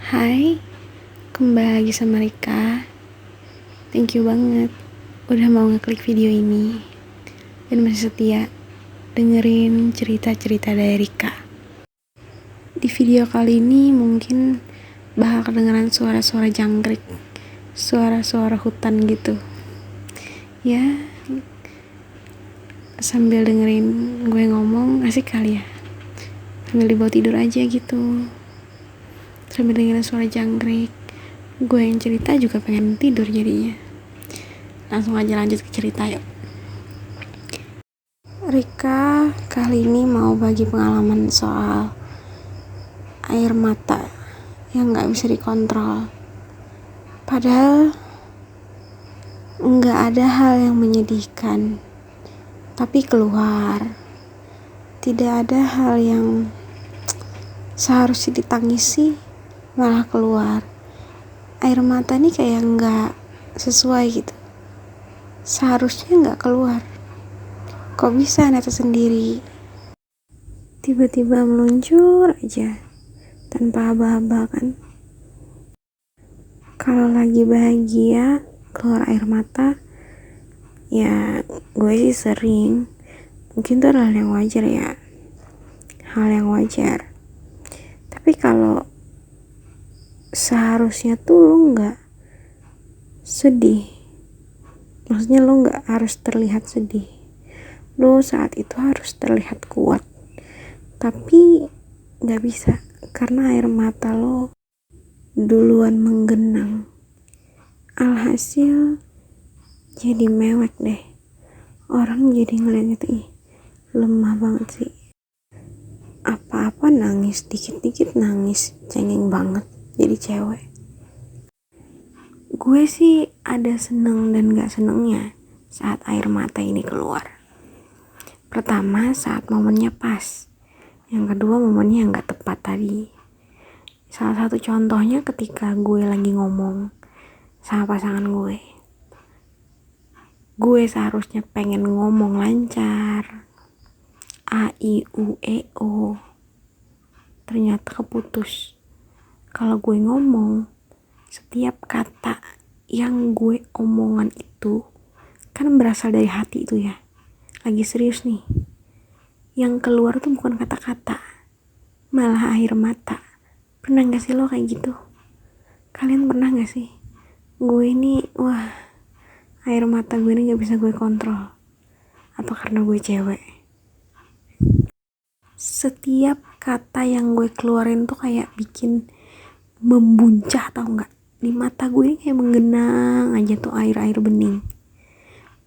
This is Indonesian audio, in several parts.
Hai, kembali lagi sama Rika. Thank you banget udah mau ngeklik video ini dan masih setia dengerin cerita-cerita dari Rika. Di video kali ini mungkin bakal kedengeran suara-suara jangkrik, suara-suara hutan gitu. Ya, sambil dengerin gue ngomong asik kali ya. Sambil dibawa tidur aja gitu. Sambil dengerin suara jangkrik, gue yang cerita juga pengen tidur jadinya. Langsung aja lanjut ke cerita yuk. Rika kali ini mau bagi pengalaman soal air mata yang gak bisa dikontrol. Padahal gak ada hal yang menyedihkan, tapi keluar. Tidak ada hal yang seharusnya ditangisi, malah keluar. Air mata nih kayak gak sesuai gitu. Seharusnya gak keluar. Kok bisa netes sendiri? Tiba-tiba meluncur aja tanpa aba-aba kan. Kalau lagi bahagia keluar air mata, ya gue sih sering. Mungkin itu hal yang wajar ya. Hal yang wajar. Tapi kalau seharusnya tuh lo gak sedih. Maksudnya lo gak harus terlihat sedih. Lo saat itu harus terlihat kuat. Tapi gak bisa karena air mata lo duluan menggenang. Alhasil jadi mewek deh. Orang jadi ngeliatnya tuh lemah banget sih. Apa-apa nangis, dikit-dikit nangis, cengeng banget jadi cewek. Gue sih ada seneng dan gak senengnya saat air mata ini keluar. Pertama saat momennya pas. Yang kedua momennya gak tepat tadi. Salah satu contohnya ketika gue lagi ngomong sama pasangan gue. Gue seharusnya pengen ngomong lancar. A, I, U, E, O. Ternyata keputus. Kalau gue ngomong, setiap kata yang gue omongan itu kan berasal dari hati itu ya. Lagi serius nih. Yang keluar tuh bukan kata-kata, malah air mata. Pernah gak sih lo kayak gitu? Kalian pernah gak sih? Gue ini, air mata gue ini gak bisa gue kontrol. Apa karena gue cewek? Setiap kata yang gue keluarin tuh kayak bikin membuncah, tau gak? Di mata gue ini kayak menggenang aja tuh air-air bening.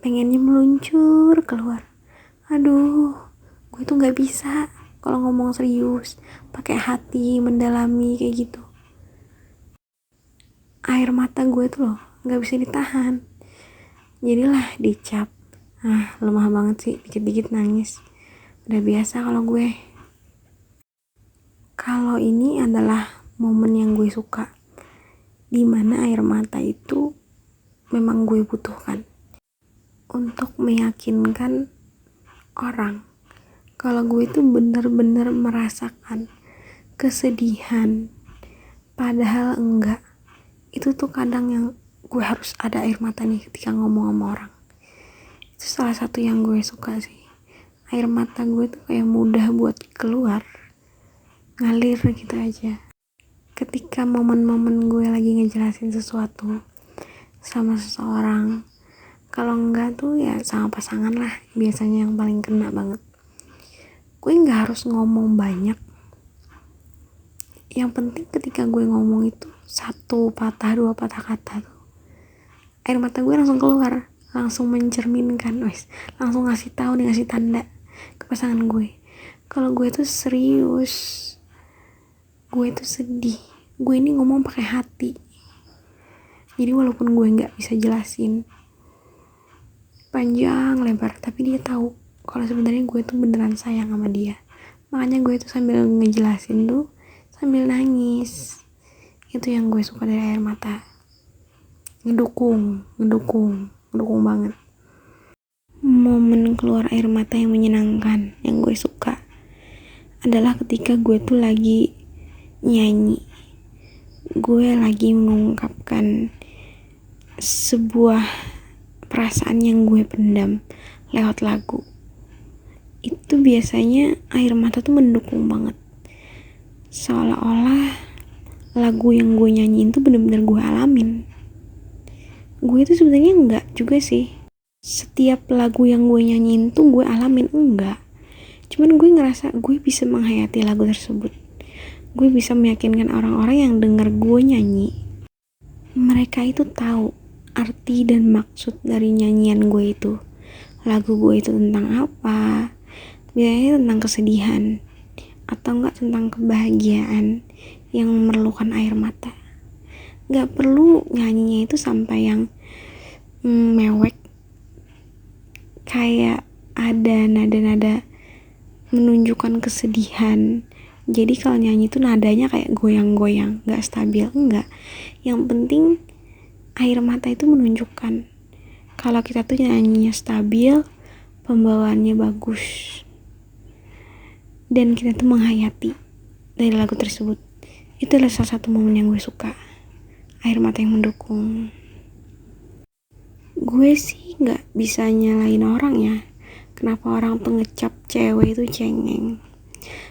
Pengennya meluncur keluar. Aduh, gue tuh gak bisa kalau ngomong serius, pakai hati, mendalami kayak gitu. Air mata gue tuh loh gak bisa ditahan. Jadilah dicap. Lemah banget sih, dikit-dikit nangis. Udah biasa kalau gue. Kalau ini adalah momen yang gue suka, dimana air mata itu memang gue butuhkan untuk meyakinkan orang kalau gue itu benar-benar merasakan kesedihan, padahal enggak. Itu tuh kadang yang gue harus ada air mata nih ketika ngomong sama orang. Itu salah satu yang gue suka sih. Air mata gue tuh kayak mudah buat keluar, ngalir gitu aja. Ketika momen-momen gue lagi ngejelasin sesuatu sama seseorang, kalau enggak tuh ya sama pasangan lah, biasanya yang paling kena banget. Gue gak harus ngomong banyak. Yang penting ketika gue ngomong itu satu patah, dua patah kata tuh, air mata gue langsung keluar, langsung mencerminkan, langsung ngasih tahu nih, ngasih tanda ke pasangan gue kalau gue tuh serius, gue tuh sedih, gue ini ngomong pakai hati. Jadi walaupun gue nggak bisa jelasin panjang lebar, tapi dia tahu kalau sebenarnya gue tuh beneran sayang sama dia. Makanya gue tuh sambil ngejelasin tuh sambil nangis. Itu yang gue suka dari air mata. Ngedukung banget. Momen keluar air mata yang menyenangkan yang gue suka adalah ketika gue tuh lagi nyanyi. gue lagi mengungkapkan sebuah perasaan yang gue pendam lewat lagu, itu biasanya air mata tuh mendukung banget. Seolah-olah lagu yang gue nyanyiin tuh bener-bener gue alamin. Gue tuh sebenarnya enggak juga sih setiap lagu yang gue nyanyiin tuh gue alamin, enggak. Cuman gue ngerasa gue bisa menghayati lagu tersebut. Gue bisa meyakinkan orang-orang yang denger gue nyanyi, mereka itu tahu arti dan maksud dari nyanyian gue itu. Lagu gue itu tentang apa? Biasanya tentang kesedihan atau enggak tentang kebahagiaan yang memerlukan air mata. Gak perlu nyanyinya itu sampai yang mewek, kayak ada nada-nada menunjukkan kesedihan. Jadi kalau nyanyi itu nadanya kayak goyang-goyang, gak stabil, enggak. Yang penting air mata itu menunjukkan kalau kita tuh nyanyinya stabil, pembawaannya bagus, dan kita tuh menghayati dari lagu tersebut. Itu adalah salah satu momen yang gue suka, air mata yang mendukung. Gue sih gak bisa nyalain orang ya, kenapa orang tuh ngecap cewek itu cengeng.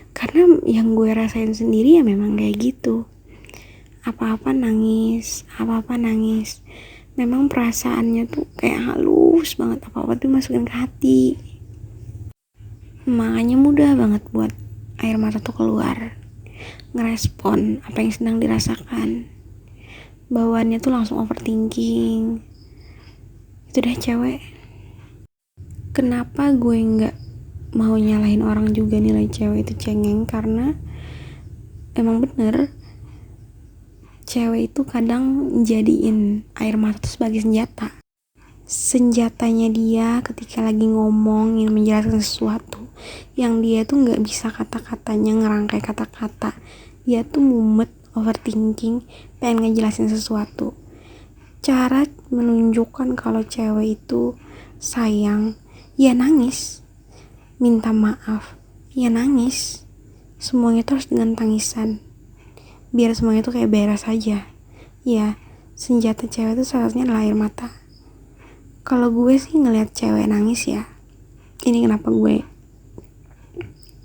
Karena yang gue rasain sendiri ya memang kayak gitu. Apa-apa nangis, apa-apa nangis. Memang perasaannya tuh kayak halus banget, apa-apa tuh masukin ke hati. Makanya mudah banget buat air mata tuh keluar, ngerespon apa yang sedang dirasakan. Bawaannya tuh langsung overthinking. Itu deh cewek. Kenapa gue nggak mau nyalahin orang juga nilai cewek itu cengeng? Karena emang bener, cewek itu kadang jadiin air mata itu sebagai senjatanya dia ketika lagi ngomong, ingin menjelaskan sesuatu yang dia tuh nggak bisa kata-katanya ngerangkai kata-kata. Dia tuh mumet, overthinking, pengen ngejelasin sesuatu. Cara menunjukkan kalau cewek itu sayang, ya nangis, minta maaf, ya nangis. Semuanya tuh harus dengan tangisan, biar semuanya tuh kayak beres aja. Ya, senjata cewek itu salah satunya adalah air mata. Kalau gue sih ngeliat cewek nangis ya, ini kenapa gue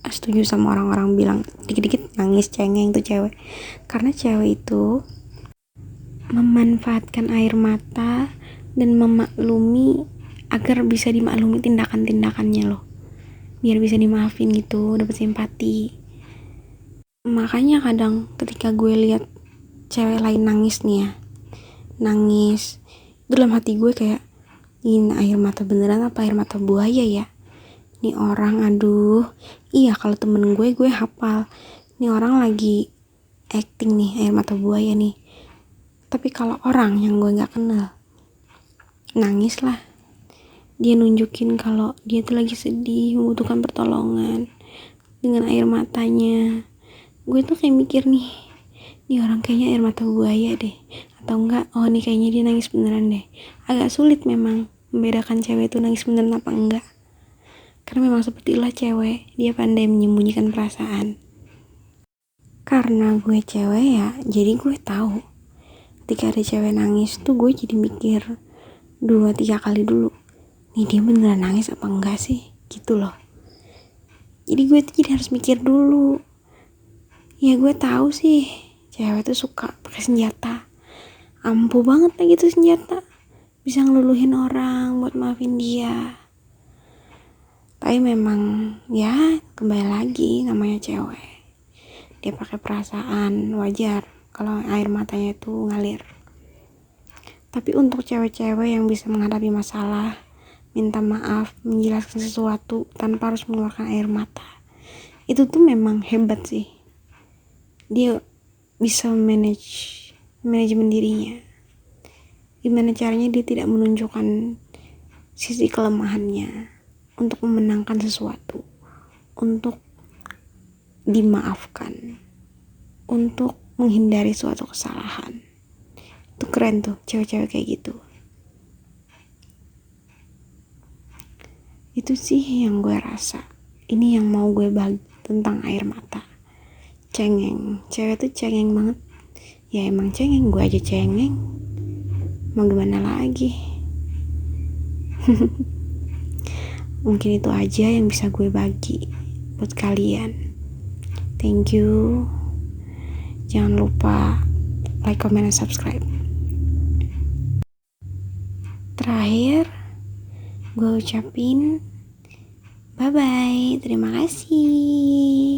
setuju sama orang-orang bilang dikit-dikit nangis cengeng tuh cewek. Karena cewek itu memanfaatkan air mata dan memaklumi agar bisa dimaklumi tindakan-tindakannya loh, biar bisa dimaafin gitu, dapet simpati. Makanya kadang ketika gue lihat cewek lain nangis nih ya, nangis, dalam hati gue kayak, ini air mata beneran apa air mata buaya ya? Nih orang, aduh. Iya, kalau temen gue hafal nih orang lagi acting nih air mata buaya nih. Tapi kalau orang yang gue gak kenal nangis lah, dia nunjukin kalau dia tuh lagi sedih, membutuhkan pertolongan dengan air matanya. Gue tuh kayak mikir nih orang kayaknya air mata buaya deh, atau enggak, oh nih kayaknya dia nangis beneran deh. Agak sulit memang membedakan cewek itu nangis beneran apa enggak, karena memang seperti itulah cewek, dia pandai menyembunyikan perasaan. Karena gue cewek ya, jadi gue tahu ketika ada cewek nangis tuh gue jadi mikir 2-3 kali dulu, nih dia beneran nangis apa enggak sih, gitu loh. Jadi gue tuh jadi harus mikir dulu. Ya gue tahu sih cewek tuh suka pakai senjata, ampuh banget lagi tuh senjata, bisa ngeluluhin orang buat maafin dia. Tapi memang ya kembali lagi, namanya cewek, dia pakai perasaan, wajar kalau air matanya itu ngalir. Tapi untuk cewek-cewek yang bisa menghadapi masalah, minta maaf, menjelaskan sesuatu tanpa harus mengeluarkan air mata, itu tuh memang hebat sih. Dia bisa manajemen dirinya. Gimana caranya dia tidak menunjukkan sisi kelemahannya untuk memenangkan sesuatu, untuk dimaafkan, untuk menghindari suatu kesalahan. Itu keren tuh cewek-cewek kayak gitu. Itu sih yang gue rasa. Ini yang mau gue bagi tentang air mata. Cengeng, cewek tuh cengeng banget. Ya emang cengeng, gue aja cengeng, mau gimana lagi. Mungkin itu aja yang bisa gue bagi buat kalian. Thank you. Jangan lupa like, comment, dan subscribe. Terakhir, gue ucapin bye-bye. Terima kasih.